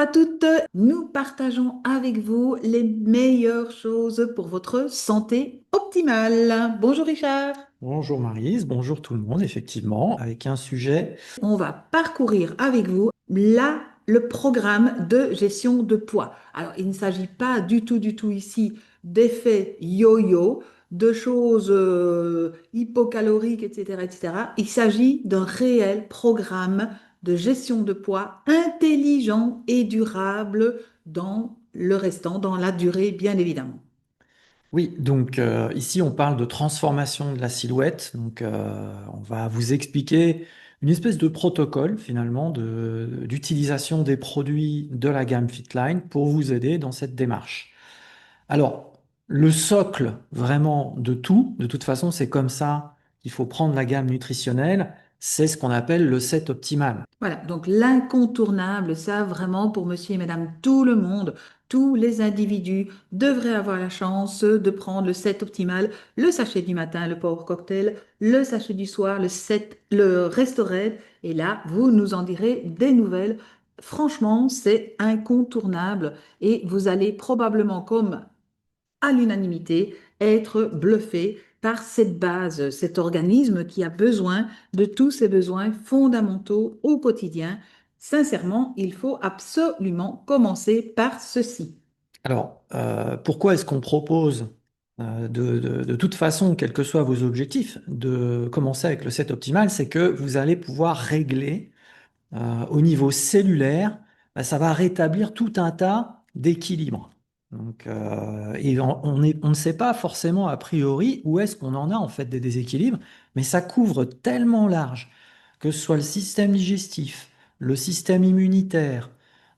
à toutes, nous partageons avec vous les meilleures choses pour votre santé optimale. Bonjour Richard. Bonjour Maryse, bonjour tout le monde, effectivement, avec un sujet. On va parcourir avec vous le programme de gestion de poids. Alors, il ne s'agit pas du tout ici d'effets yo-yo, de choses hypocaloriques, etc., etc. Il s'agit d'un réel programme de gestion de poids intelligent et durable dans le restant, dans la durée, bien évidemment. Oui, donc ici on parle de transformation de la silhouette. Donc on va vous expliquer une espèce de protocole finalement d'utilisation des produits de la gamme Fitline pour vous aider dans cette démarche. Alors, le socle vraiment de tout, de toute façon, c'est comme ça qu'il faut prendre la gamme nutritionnelle, c'est ce qu'on appelle le set optimal. Voilà, donc l'incontournable, ça vraiment pour monsieur et madame tout le monde, tous les individus devraient avoir la chance de prendre le set optimal, le sachet du matin, le power cocktail, le sachet du soir, le Restorade, et là, vous nous en direz des nouvelles. Franchement, c'est incontournable et vous allez probablement, comme à l'unanimité, être bluffé par cette base, cet organisme qui a besoin de tous ses besoins fondamentaux au quotidien. Sincèrement, il faut absolument commencer par ceci. Alors, pourquoi est-ce qu'on propose de toute façon, quels que soient vos objectifs, de commencer avec le set optimal? C'est que vous allez pouvoir régler au niveau cellulaire, bah, ça va rétablir tout un tas d'équilibres. Donc, et on ne sait pas forcément a priori où est-ce qu'on en a en fait des déséquilibres, mais ça couvre tellement large, que ce soit le système digestif, le système immunitaire,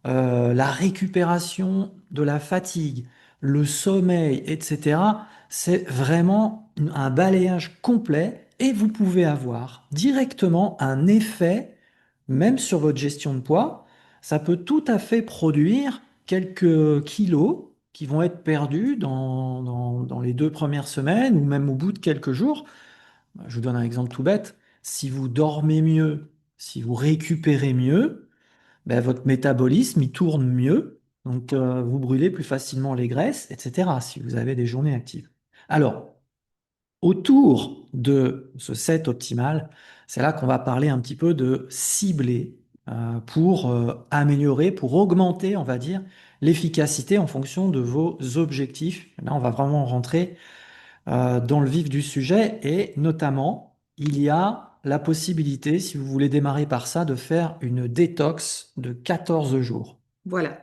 la récupération de la fatigue, le sommeil, etc. C'est vraiment un balayage complet et vous pouvez avoir directement un effet même sur votre gestion de poids, ça peut tout à fait produire quelques kilos qui vont être perdus dans les 2 premières semaines ou même au bout de quelques jours. Je vous donne un exemple tout bête. Si vous dormez mieux, si vous récupérez mieux, ben, votre métabolisme, il tourne mieux. Donc, vous brûlez plus facilement les graisses, etc., si vous avez des journées actives. Alors, autour de ce set optimal, c'est là qu'on va parler un petit peu de cibler pour améliorer, pour augmenter, on va dire, l'efficacité en fonction de vos objectifs. Là, on va vraiment rentrer dans le vif du sujet et notamment, il y a la possibilité, si vous voulez démarrer par ça, de faire une détox de 14 jours. Voilà.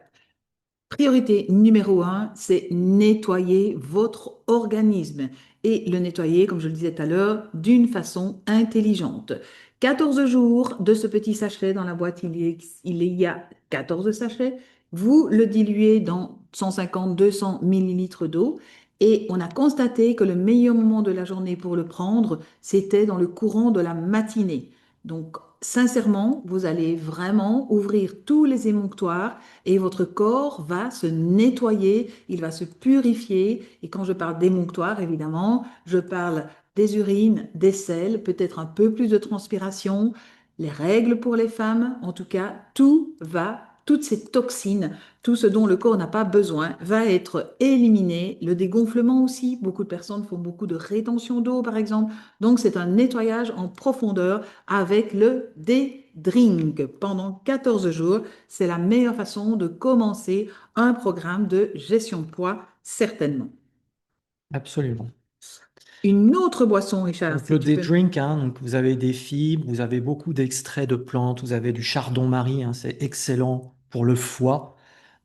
Priorité numéro un, c'est nettoyer votre organisme et le nettoyer, comme je le disais tout à l'heure, d'une façon intelligente. 14 jours de ce petit sachet dans la boîte, il y a 14 sachets. Vous le diluez dans 150-200 millilitres d'eau et on a constaté que le meilleur moment de la journée pour le prendre, c'était dans le courant de la matinée. Donc, sincèrement, vous allez vraiment ouvrir tous les émonctoires et votre corps va se nettoyer, il va se purifier. Et quand je parle d'émonctoire, évidemment, je parle des urines, des selles, peut-être un peu plus de transpiration, les règles pour les femmes, en tout cas, tout va, toutes ces toxines, tout ce dont le corps n'a pas besoin, va être éliminé. Le dégonflement aussi, beaucoup de personnes font beaucoup de rétention d'eau, par exemple. Donc, c'est un nettoyage en profondeur avec le D-Drink pendant 14 jours. C'est la meilleure façon de commencer un programme de gestion de poids, certainement. Absolument. Une autre boisson, Richard, Donc si le tu day peux. drink, hein, donc vous avez des fibres, vous avez beaucoup d'extraits de plantes, vous avez du chardon-marie, hein, c'est excellent pour le foie.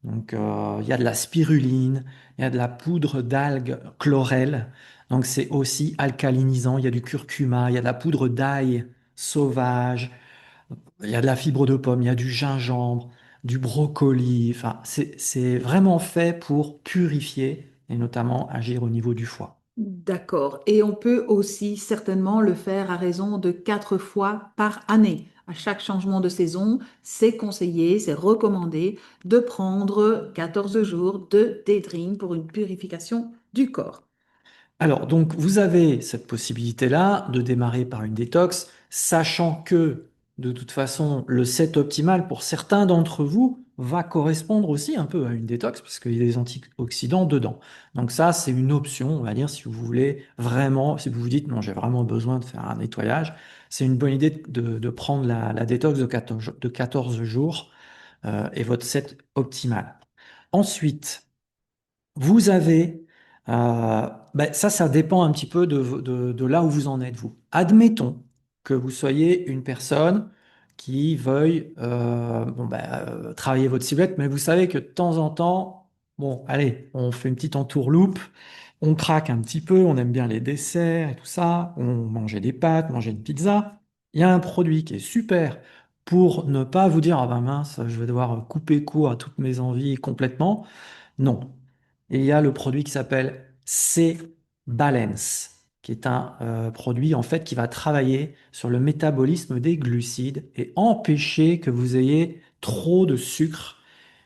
Donc il y a de la spiruline, il y a de la poudre d'algues chlorelle, donc c'est aussi alcalinisant. Il y a du curcuma, il y a de la poudre d'ail sauvage, il y a de la fibre de pomme, il y a du gingembre, du brocoli. Enfin, c'est vraiment fait pour purifier et notamment agir au niveau du foie. D'accord. Et on peut aussi certainement le faire à raison de 4 fois par année. À chaque changement de saison, c'est conseillé, c'est recommandé de prendre 14 jours de Daydream pour une purification du corps. Alors, donc, vous avez cette possibilité-là de démarrer par une détox, sachant que, de toute façon, le set optimal pour certains d'entre vous va correspondre aussi un peu à une détox, parce qu'il y a des antioxydants dedans. Donc ça, c'est une option, on va dire, si vous voulez vraiment, si vous vous dites, non, j'ai vraiment besoin de faire un nettoyage, c'est une bonne idée de prendre la détox de 14 jours et votre set optimal. Ensuite, vous avez, ça dépend un petit peu de là où vous en êtes, vous. Admettons que vous soyez une personne qui veuille travailler votre silhouette, mais vous savez que de temps en temps, bon, allez, on fait une petite entourloupe, on craque un petit peu, on aime bien les desserts et tout ça, on mangeait des pâtes, mangeait une pizza. Il y a un produit qui est super pour ne pas vous dire, ah ben mince, je vais devoir couper court à toutes mes envies complètement. Non. Et il y a le produit qui s'appelle C-Balance, qui est un produit en fait qui va travailler sur le métabolisme des glucides et empêcher que vous ayez trop de sucre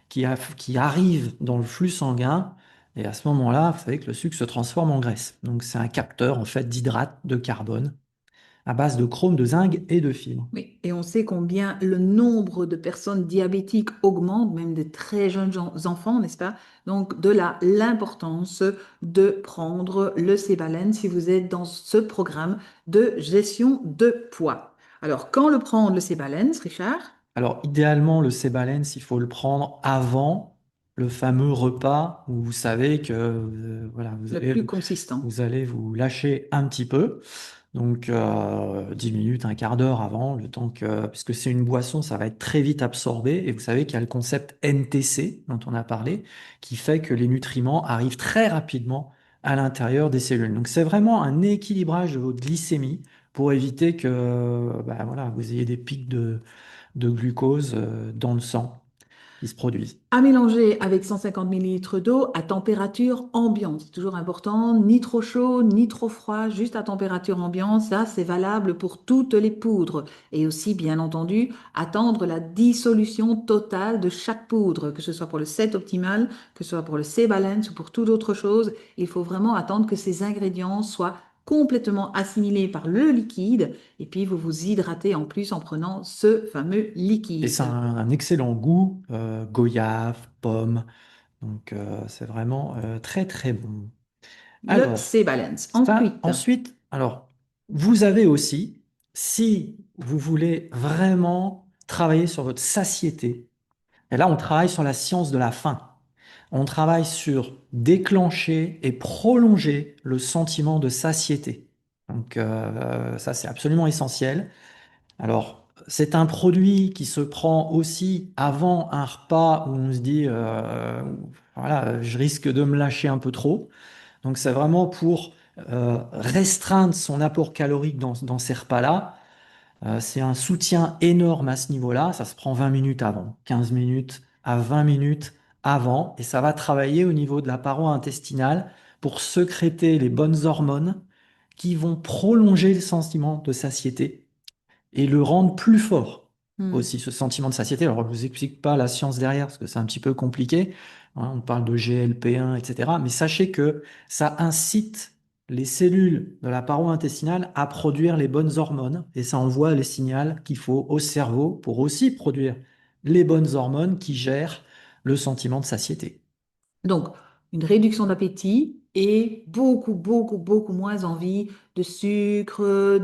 qui arrive dans le flux sanguin. Et à ce moment-là, vous savez que le sucre se transforme en graisse. Donc c'est un capteur en fait d'hydrate de carbone à base de chrome, de zinc et de fibres. Oui, et on sait combien le nombre de personnes diabétiques augmente, même des très jeunes enfants, n'est-ce pas? Donc, de là, l'importance de prendre le Cébalen si vous êtes dans ce programme de gestion de poids. Alors, quand le prendre, le Cébalen, Richard? Alors, idéalement, le C-Balance, il faut le prendre avant le fameux repas où vous savez que voilà, Le plus consistant. vous allez vous lâcher un petit peu. Donc, 10 minutes, un quart d'heure avant, le temps que, puisque c'est une boisson, ça va être très vite absorbé. Et vous savez qu'il y a le concept NTC dont on a parlé, qui fait que les nutriments arrivent très rapidement à l'intérieur des cellules. Donc, c'est vraiment un équilibrage de votre glycémie pour éviter que, voilà, vous ayez des pics de glucose dans le sang qui se produisent. À mélanger avec 150 millilitres d'eau à température ambiante. C'est toujours important, ni trop chaud, ni trop froid, juste à température ambiante. Ça, c'est valable pour toutes les poudres. Et aussi, bien entendu, attendre la dissolution totale de chaque poudre, que ce soit pour le set optimal, que ce soit pour le C-Balance ou pour toute autre chose. Il faut vraiment attendre que ces ingrédients soient complètement assimilés par le liquide. Et puis, vous vous hydratez en plus en prenant ce fameux Et c'est liquide. un excellent goût, goyave, pomme. Donc, c'est vraiment très, très bon. Le Alors, C-Balance. ça, Ensuite, ensuite, alors, vous avez aussi, si vous voulez vraiment travailler sur votre satiété, et là, on travaille sur la science de la faim. On travaille sur déclencher et prolonger le sentiment de satiété. Donc, ça, c'est absolument essentiel. Alors, c'est un produit qui se prend aussi avant un repas où on se dit, voilà, je risque de me lâcher un peu trop. Donc, c'est vraiment pour restreindre son apport calorique dans ces repas-là. C'est un soutien énorme à ce niveau-là. Ça se prend 20 minutes avant, 15 minutes à 20 minutes avant, et ça va travailler au niveau de la paroi intestinale pour sécréter les bonnes hormones qui vont prolonger le sentiment de satiété et le rendre plus fort hmm, aussi, ce sentiment de satiété. Alors, je ne vous explique pas la science derrière, parce que c'est un petit peu compliqué. Hein, on parle de GLP-1, etc. Mais sachez que ça incite les cellules de la paroi intestinale à produire les bonnes hormones, et ça envoie les signaux qu'il faut au cerveau pour aussi produire les bonnes hormones qui gèrent le sentiment de satiété. donc, une réduction d'appétit et beaucoup, beaucoup, beaucoup moins envie de sucre,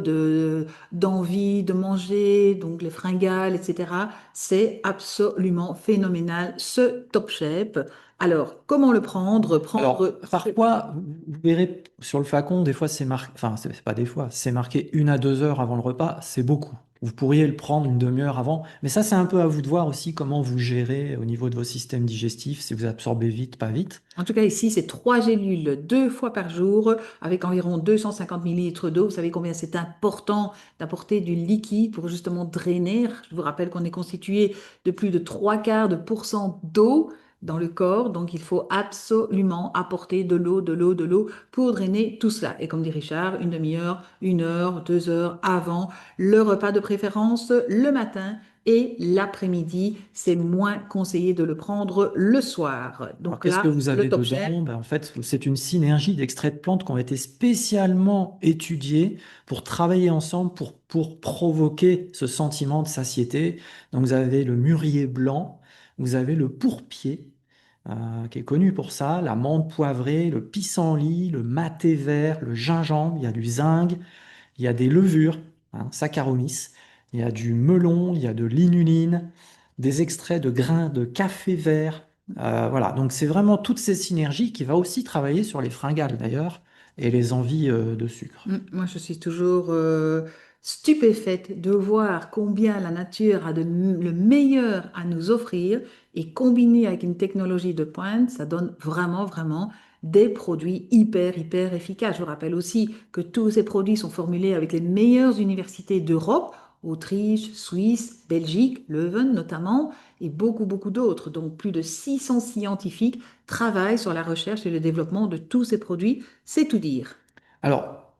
d'envie de manger, donc les fringales, etc. C'est absolument phénoménal, ce Top Shape. Alors, comment le prendre? Alors, parfois, vous verrez sur le flacon, des fois c'est marqué, enfin, c'est pas des fois, c'est marqué 1 à 2 heures avant le repas, c'est beaucoup. Vous pourriez le prendre une demi-heure avant, mais ça, c'est un peu à vous de voir aussi comment vous gérez au niveau de vos systèmes digestifs, si vous absorbez vite, pas vite. En tout cas, ici, c'est 3 gélules 2 fois par jour avec environ 250 millilitres d'eau. Vous savez combien c'est important d'apporter du liquide pour justement drainer. Je vous rappelle qu'on est constitué de plus de 3/4 % d'eau dans le corps. Donc, il faut absolument apporter de l'eau, de l'eau, de l'eau pour drainer tout cela. Et comme dit Richard, une demi-heure, 1 heure, 2 heures avant le repas de préférence le matin. Et l'après-midi, c'est moins conseillé de le prendre le soir. Alors, Donc qu'est-ce que là, vous le avez top chef. dedans? En fait, c'est une synergie d'extraits de plantes qui ont été spécialement étudiés pour travailler ensemble, pour provoquer ce sentiment de satiété. Donc, vous avez le mûrier blanc, vous avez le pourpier, qui est connu pour ça, la menthe poivrée, le pissenlit, le maté vert, le gingembre, il y a du zinc, il y a des levures, Saccharomyces, il y a du melon, il y a de l'inuline, des extraits de grains de café vert. Voilà, donc c'est vraiment toutes ces synergies qui va aussi travailler sur les fringales d'ailleurs et les envies de sucre. Moi, je suis toujours stupéfaite de voir combien la nature a le meilleur à nous offrir et combiné avec une technologie de pointe, ça donne vraiment, vraiment des produits hyper, hyper efficaces. Je vous rappelle aussi que tous ces produits sont formulés avec les meilleures universités d'Europe, Autriche, Suisse, Belgique, Leuven notamment, et beaucoup, beaucoup d'autres. Donc, plus de 600 scientifiques travaillent sur la recherche et le développement de tous ces produits. C'est tout dire. Alors,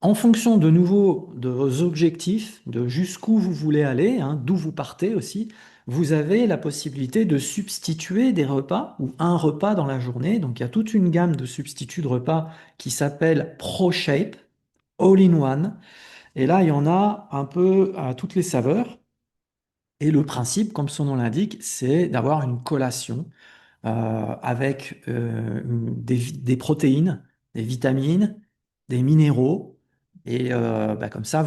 en fonction de nouveau de vos objectifs, de jusqu'où vous voulez aller, d'où vous partez aussi, vous avez la possibilité de substituer des repas ou un repas dans la journée. Donc, il y a toute une gamme de substituts de repas qui s'appelle ProShape, All-in-One. Et là, il y en a un peu à toutes les saveurs. Et le principe, comme son nom l'indique, c'est d'avoir une collation avec des protéines, des vitamines, des minéraux. Et comme ça,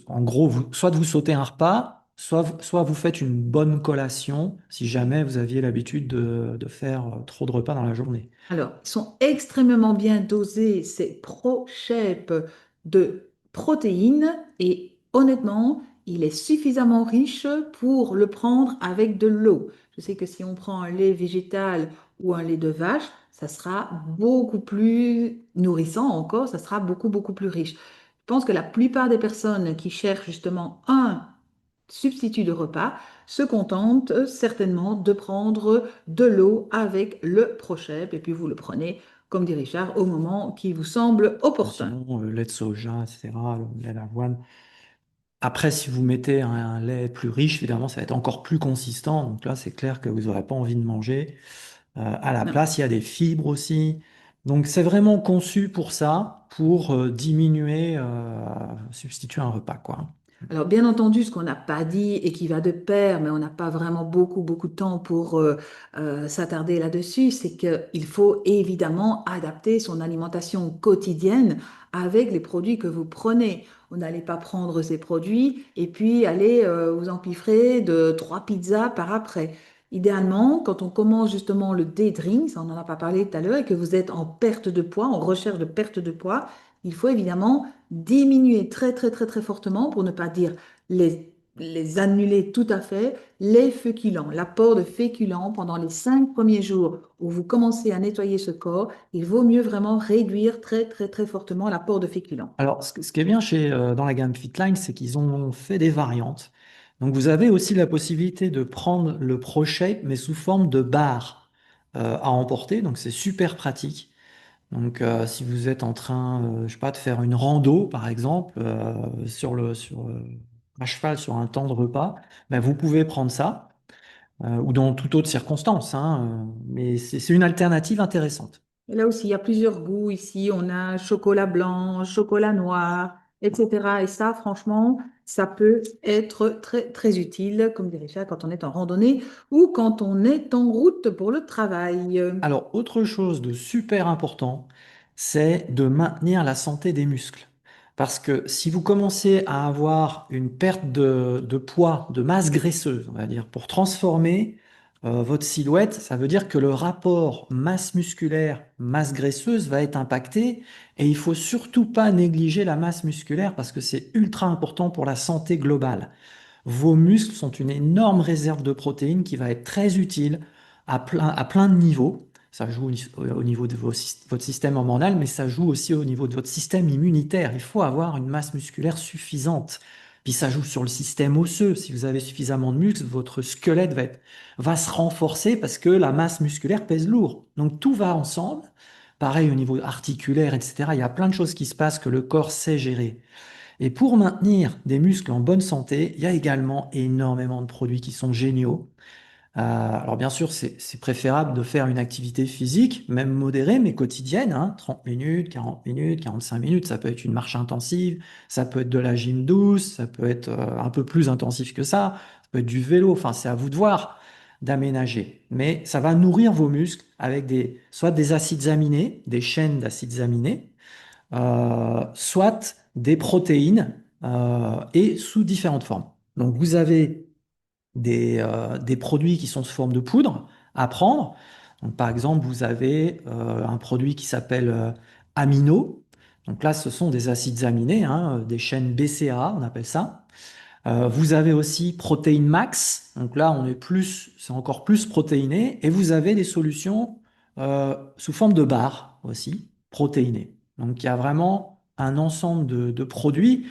en gros, soit vous sautez un repas, soit vous faites une bonne collation si jamais vous aviez l'habitude de faire trop de repas dans la journée. Alors, ils sont extrêmement bien dosés, ces pro-shapes de protéines et honnêtement, il est suffisamment riche pour le prendre avec de l'eau. Je sais que si on prend un lait végétal ou un lait de vache, ça sera beaucoup plus nourrissant encore, ça sera beaucoup, beaucoup plus riche. Je pense que la plupart des personnes qui cherchent justement un substitut de repas se contentent certainement de prendre de l'eau avec le Prochep et puis vous le prenez, comme dit Richard, au moment qui vous semble opportun. Sinon, lait de soja, etc., le lait d'avoine. Après, si vous mettez un lait plus riche, évidemment, ça va être encore plus consistant. Donc là, c'est clair que vous n'aurez pas envie de manger. À la Non. place, il y a des fibres aussi. Donc c'est vraiment conçu pour ça, pour diminuer, substituer un repas, quoi. Alors, bien entendu, ce qu'on n'a pas dit et qui va de pair, mais on n'a pas vraiment beaucoup, beaucoup de temps pour s'attarder là-dessus, c'est qu'il faut évidemment adapter son alimentation quotidienne avec les produits que vous prenez. Vous n'allez pas prendre ces produits et puis aller vous empiffrer de 3 pizzas par après. Idéalement, quand on commence justement le day drink, ça on n'en a pas parlé tout à l'heure, et que vous êtes en perte de poids, en recherche de perte de poids, il faut évidemment diminuer très très très très fortement, pour ne pas dire les annuler tout à fait, les féculents, l'apport de féculents pendant les 5 premiers jours où vous commencez à nettoyer ce corps, il vaut mieux vraiment réduire très très très fortement l'apport de féculents. Alors, ce qui est bien dans la gamme Fitline, c'est qu'ils ont fait des variantes. Donc, vous avez aussi la possibilité de prendre le ProShape, mais sous forme de barre à emporter. Donc, c'est super pratique. Donc, si vous êtes en train, je sais pas, de faire une rando, par exemple, à cheval sur un temps de repas, ben, vous pouvez prendre ça, ou dans toute autre circonstance, mais c'est une alternative intéressante. Et là aussi, il y a plusieurs goûts ici. On a chocolat blanc, chocolat noir, etc. Et ça, franchement, ça peut être très, très utile, comme dirait Richard, quand on est en randonnée ou quand on est en route pour le travail. Alors, autre chose de super important, c'est de maintenir la santé des muscles. Parce que si vous commencez à avoir une perte de poids, de masse graisseuse, on va dire, pour transformer votre silhouette, ça veut dire que le rapport masse musculaire, masse graisseuse va être impacté. Et il faut surtout pas négliger la masse musculaire parce que c'est ultra important pour la santé globale. Vos muscles sont une énorme réserve de protéines qui va être très utile à plein de niveaux. Ça joue au niveau de votre système hormonal, mais ça joue aussi au niveau de votre système immunitaire. Il faut avoir une masse musculaire suffisante. Puis ça joue sur le système osseux. Si vous avez suffisamment de muscles, votre squelette va se renforcer parce que la masse musculaire pèse lourd. Donc tout va ensemble. Pareil au niveau articulaire, etc. Il y a plein de choses qui se passent que le corps sait gérer. Et pour maintenir des muscles en bonne santé, il y a également énormément de produits qui sont géniaux. Alors bien sûr, c'est préférable de faire une activité physique, même modérée, mais quotidienne, 30 minutes, 40 minutes, 45 minutes. Ça peut être une marche intensive, ça peut être de la gym douce, ça peut être un peu plus intensif que ça peut être du vélo. Enfin, c'est à vous de voir. d'aménager. Mais ça va nourrir vos muscles avec soit des acides aminés, des chaînes d'acides aminés, soit des protéines et sous différentes formes. Donc vous avez des produits qui sont sous forme de poudre à prendre. Donc, par exemple, vous avez un produit qui s'appelle Amino. Donc là, ce sont des acides aminés, hein, des chaînes BCAA, on appelle ça. Vous avez aussi Protéine Max. Donc là, c'est encore plus protéiné. Et vous avez des solutions sous forme de barres aussi, protéinées. Donc il y a vraiment un ensemble de produits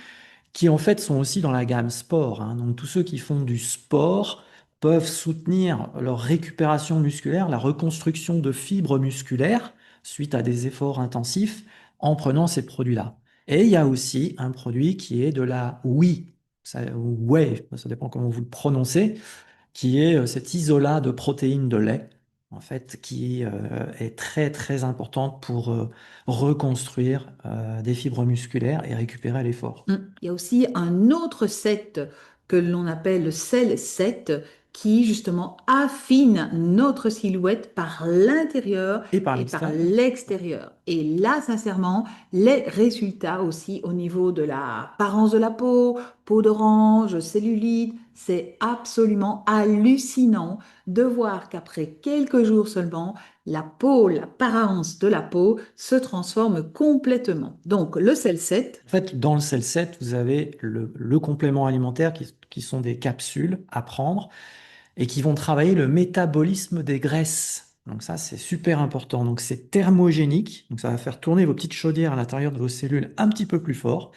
qui en fait sont aussi dans la gamme sport, hein. Donc tous ceux qui font du sport peuvent soutenir leur récupération musculaire, la reconstruction de fibres musculaires suite à des efforts intensifs en prenant ces produits-là. Et il y a aussi un produit qui est de la whey, ou whey, ça dépend comment vous le prononcez, qui est cet isolat de protéines de lait, en fait, qui est très très importante pour reconstruire des fibres musculaires et récupérer l'effort. Il y a aussi un autre set que l'on appelle le Cell set qui justement affine notre silhouette par l'intérieur Et par et par l'extérieur. l'extérieur. Et là, sincèrement, les résultats aussi au niveau de l'apparence de la peau, peau d'orange, cellulite, c'est absolument hallucinant de voir qu'après quelques jours seulement, la peau, l'apparence de la peau se transforme complètement. Donc, le Cell set. En fait, dans le cell 7, vous avez le complément alimentaire qui sont des capsules à prendre et qui vont travailler le métabolisme des graisses. Donc ça, c'est super important. Donc c'est thermogénique, donc ça va faire tourner vos petites chaudières à l'intérieur de vos cellules un petit peu plus fort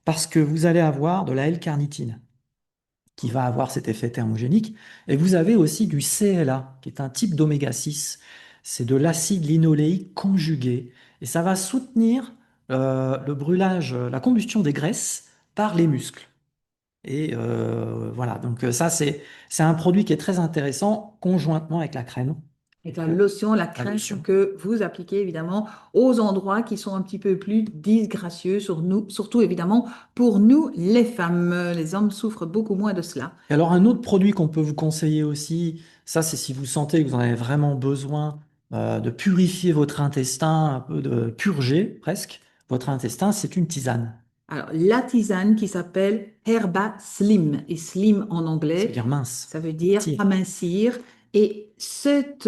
parce que vous allez avoir de la L-carnitine qui va avoir cet effet thermogénique. Et vous avez aussi du CLA, qui est un type d'oméga 6. C'est de l'acide linoléique conjugué. Et ça va soutenir le brûlage, la combustion des graisses par les muscles. Et voilà, donc ça, c'est un produit qui est très intéressant conjointement avec la crème, Avec la avec lotion, la la crème lotion. que vous appliquez évidemment aux endroits qui sont un petit peu plus disgracieux sur nous, surtout évidemment pour nous les femmes. Les hommes souffrent beaucoup moins de cela. Et alors, un autre produit qu'on peut vous conseiller aussi, ça, c'est si vous sentez que vous en avez vraiment besoin de purifier votre intestin, un peu de purger presque votre intestin, c'est une tisane. Alors, la tisane qui s'appelle Herba Slim, et Slim en Ça veut anglais, dire mince. ça veut dire Tire. amincir. Et cette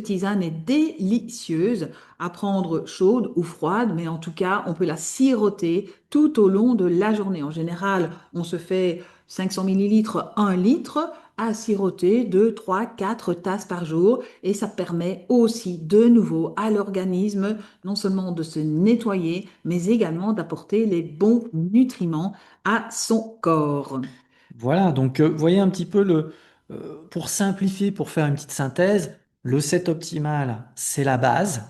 tisane est délicieuse à prendre chaude ou froide, mais en tout cas, on peut la siroter tout au long de la journée. En général, on se fait 500 millilitres, 1 litre à siroter 2, 3, 4 tasses par jour. Et ça permet aussi de nouveau à l'organisme non seulement de se nettoyer, mais également d'apporter les bons nutriments à son corps. Voilà, donc vous voyez un petit peu pour simplifier, pour faire une petite synthèse, le set optimal, c'est la base.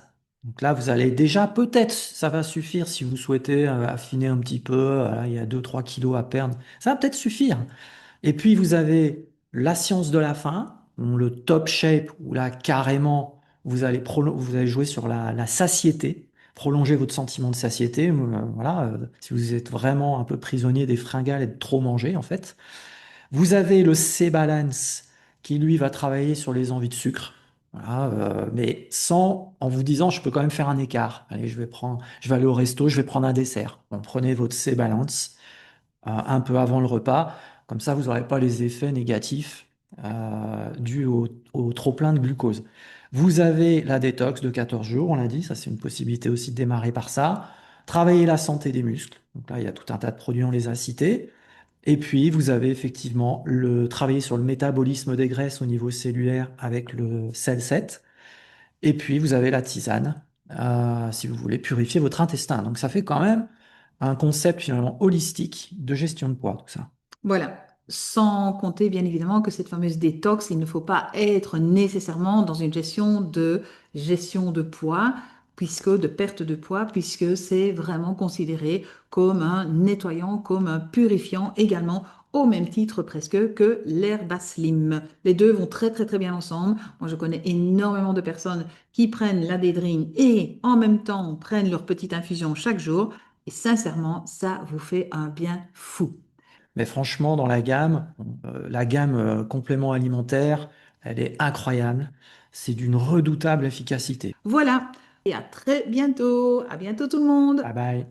Donc là, vous allez déjà, peut-être, ça va suffire si vous souhaitez affiner un petit peu, voilà, il y a 2-3 kilos à perdre, ça va peut-être suffire. Et puis vous avez la science de la faim, le top shape, où là carrément vous allez jouer sur la satiété, prolonger votre sentiment de satiété. Voilà, si vous êtes vraiment un peu prisonnier des fringales et de trop manger en fait. Vous avez le C-Balance qui lui va travailler sur les envies de sucre. Voilà, mais sans en vous disant je peux quand même faire un écart. Allez, je vais aller au resto, je vais prendre un dessert. Bon, prenez votre C-Balance un peu avant le repas. Comme ça, vous n'aurez pas les effets négatifs dus au trop-plein de glucose. Vous avez la détox de 14 jours, on l'a dit, ça c'est une possibilité aussi de démarrer par ça. Travailler la santé des muscles. Donc là, il y a tout un tas de produits, on les a cités. Et puis, vous avez effectivement travailler sur le métabolisme des graisses au niveau cellulaire avec le cell 7. Et puis, vous avez la tisane, si vous voulez purifier votre intestin. Donc, ça fait quand même un concept finalement holistique de gestion de poids, tout ça. Voilà. Sans compter, bien évidemment, que cette fameuse détox, il ne faut pas être nécessairement dans une gestion de poids, de perte de poids, puisque c'est vraiment considéré comme un nettoyant, comme un purifiant également, au même titre presque que l'herbe slim. Les deux vont très, très, très bien ensemble. Moi, je connais énormément de personnes qui prennent la dédrine et en même temps prennent leur petite infusion chaque jour. Et sincèrement, ça vous fait un bien fou. Mais franchement, dans la gamme complément alimentaire, Elle est incroyable. C'est d'une redoutable efficacité. Voilà, et à très bientôt. À bientôt tout le monde. Bye bye.